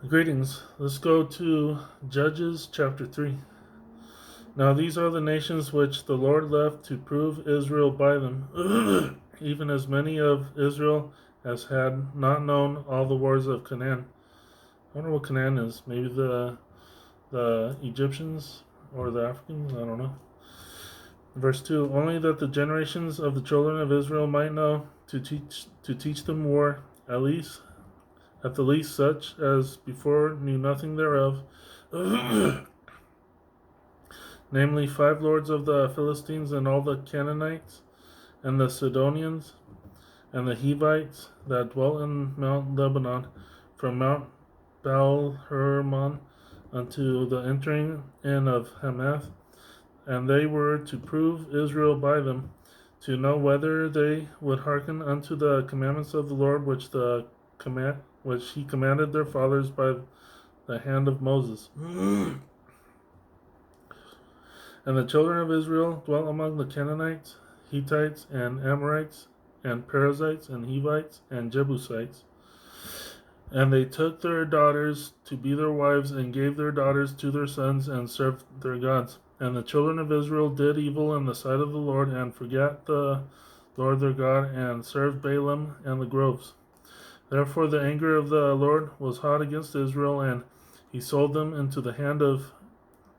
Greetings. Let's go to Judges chapter 3. Now these are the nations which the Lord left to prove Israel by them, even as many of Israel as had not known all the wars of Canaan. I don't know what Canaan is. Maybe the Egyptians or the Africans? I don't know. Verse 2, only that the generations of the children of Israel might know to teach them war, at the least such as before knew nothing thereof, namely 5 lords of the Philistines, and all the Canaanites, and the Sidonians, and the Hivites that dwelt in Mount Lebanon, from Mount Baal-Hermon unto the entering in of Hamath, and they were to prove Israel by them, to know whether they would hearken unto the commandments of the Lord, which he commanded their fathers by the hand of Moses. And the children of Israel dwelt among the Canaanites, Hittites, and Amorites, and Perizzites, and Hivites, and Jebusites. And they took their daughters to be their wives, and gave their daughters to their sons, and served their gods. And the children of Israel did evil in the sight of the Lord, and forgat the Lord their God, and served Balaam and the groves. Therefore the anger of the Lord was hot against Israel, and he sold them into the hand of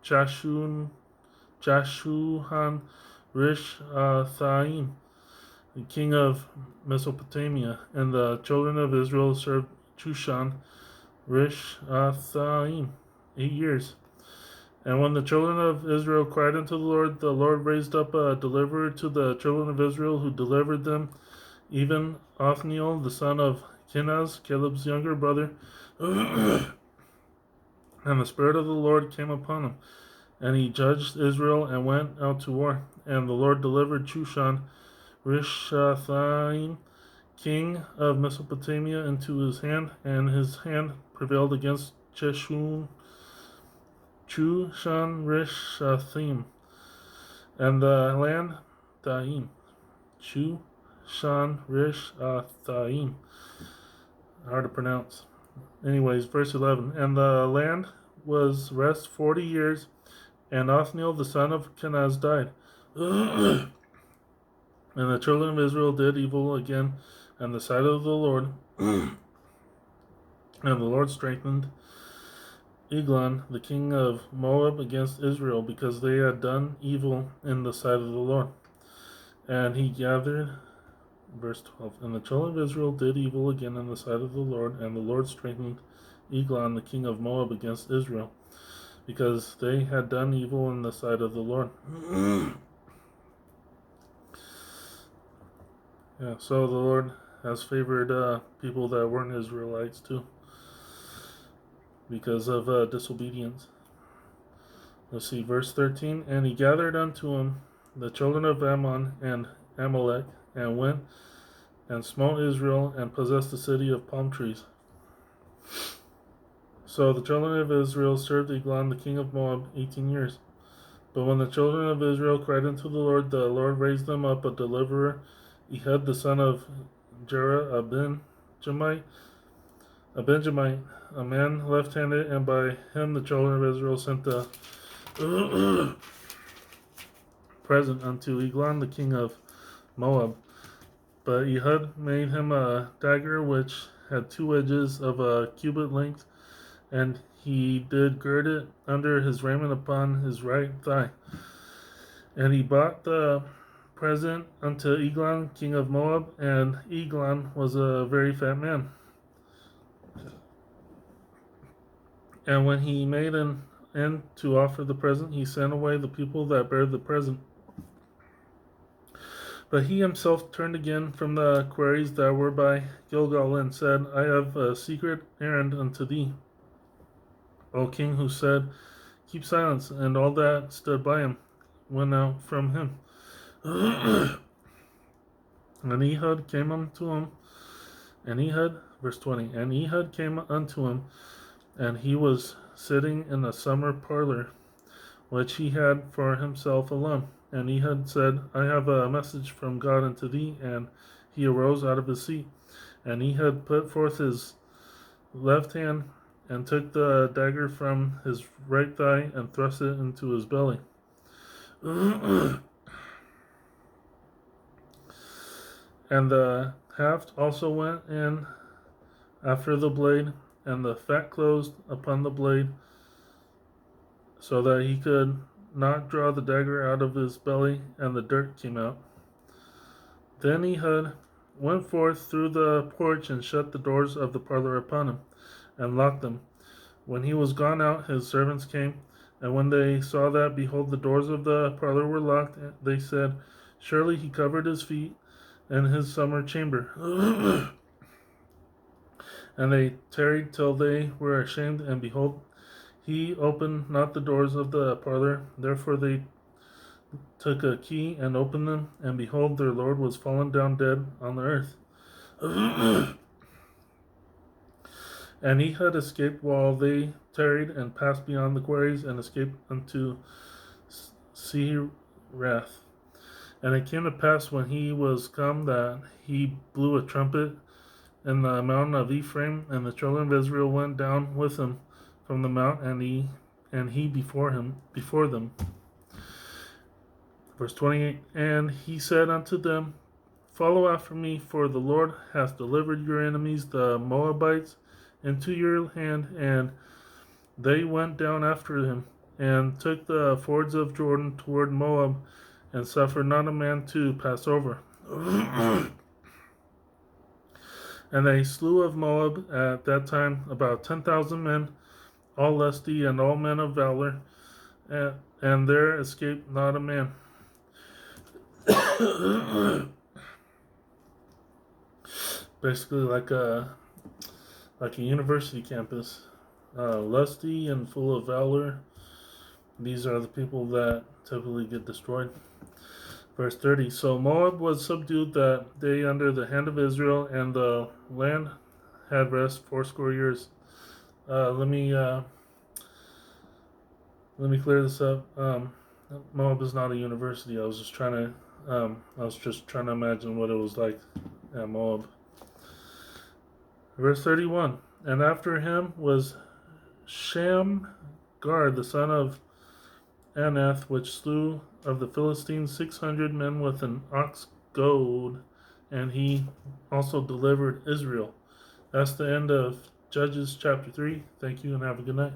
Jashuhan Rishathaim, the king of Mesopotamia, and the children of Israel served Chushan Rishathaim 8 years. And when the children of Israel cried unto the Lord raised up a deliverer to the children of Israel, who delivered them, even Othniel, the son of Kenaz, Caleb's younger brother. And the Spirit of the Lord came upon him, and he judged Israel and went out to war. And the Lord delivered Chushan Rishathaim, king of Mesopotamia, into his hand, and his hand prevailed against Chushan Rishathaim, and the land Daim. Chushan Rishathaim. Hard to pronounce. Anyways, verse 11. And the land was rest 40 years, and Othniel the son of Kenaz died. And the children of Israel did evil again in the sight of the Lord. And the Lord strengthened Eglon, the king of Moab, against Israel, because they had done evil in the sight of the Lord. And he gathered, verse 12, and the children of Israel did evil again in the sight of the Lord, and the Lord strengthened Eglon, the king of Moab, against Israel, because they had done evil in the sight of the Lord. Yeah, so the Lord has favored people that weren't Israelites too, because of disobedience. Let's see, verse 13. And he gathered unto him the children of Ammon and Amalek, and went and smote Israel, and possessed the city of palm trees. So the children of Israel served Eglon, the king of Moab, 18 years. But when the children of Israel cried unto the Lord raised them up a deliverer, Ehud the son of Jerah, a Benjamite, a man left-handed, and by him the children of Israel sent a present unto Eglon, the king of Moab. But Ehud made him a dagger which had 2 edges of a cubit length, and he did gird it under his raiment upon his right thigh. And he brought the present unto Eglon, king of Moab, and Eglon was a very fat man. And when he made an end to offer the present, he sent away the people that bare the present. But he himself turned again from the quarries that were by Gilgal, and said, I have a secret errand unto thee, O king, who said, keep silence. And all that stood by him went out from him. And Ehud came unto him, verse 20, and Ehud came unto him, and he was sitting in a summer parlor, which he had for himself alone. And Ehud said, I have a message from God unto thee. And he arose out of his seat, and Ehud put forth his left hand, and took the dagger from his right thigh and thrust it into his belly. And the haft also went in after the blade, and the fat closed upon the blade, so that he could not draw the dagger out of his belly, and the dirt came out. Then Ehud went forth through the porch and shut the doors of the parlor upon him, and locked them. When he was gone out, his servants came, and when they saw that, behold, the doors of the parlor were locked, they said, Surely he covered his feet in his summer chamber. And they tarried till they were ashamed, and behold, he opened not the doors of the parlor. Therefore they took a key and opened them, and behold, their lord was fallen down dead on the earth. And Ehud escaped while they tarried, and passed beyond the quarries, and escaped unto Seirath. And it came to pass when he was come that he blew a trumpet in the mountain of Ephraim, and the children of Israel went down with him from the mount, and he before them. Verse 28. And he said unto them, Follow after me, for the Lord hath delivered your enemies, the Moabites, into your hand. And they went down after him, and took the fords of Jordan toward Moab, and suffered not a man to pass over. And they slew of Moab at that time about 10,000 men, all lusty and all men of valor, and there escaped not a man. Basically like a university campus, lusty and full of valor. These are the people that typically get destroyed. Verse 30. So Moab was subdued that day under the hand of Israel, and the land had rest 80 years. Let me clear this up. Moab is not a university. I was just trying to imagine what it was like at Moab. Verse 31. And after him was Shamgar, the son of Anath, which slew of the Philistines 600 men with an ox goad, and he also delivered Israel. That's the end of Judges chapter 3. Thank you and have a good night.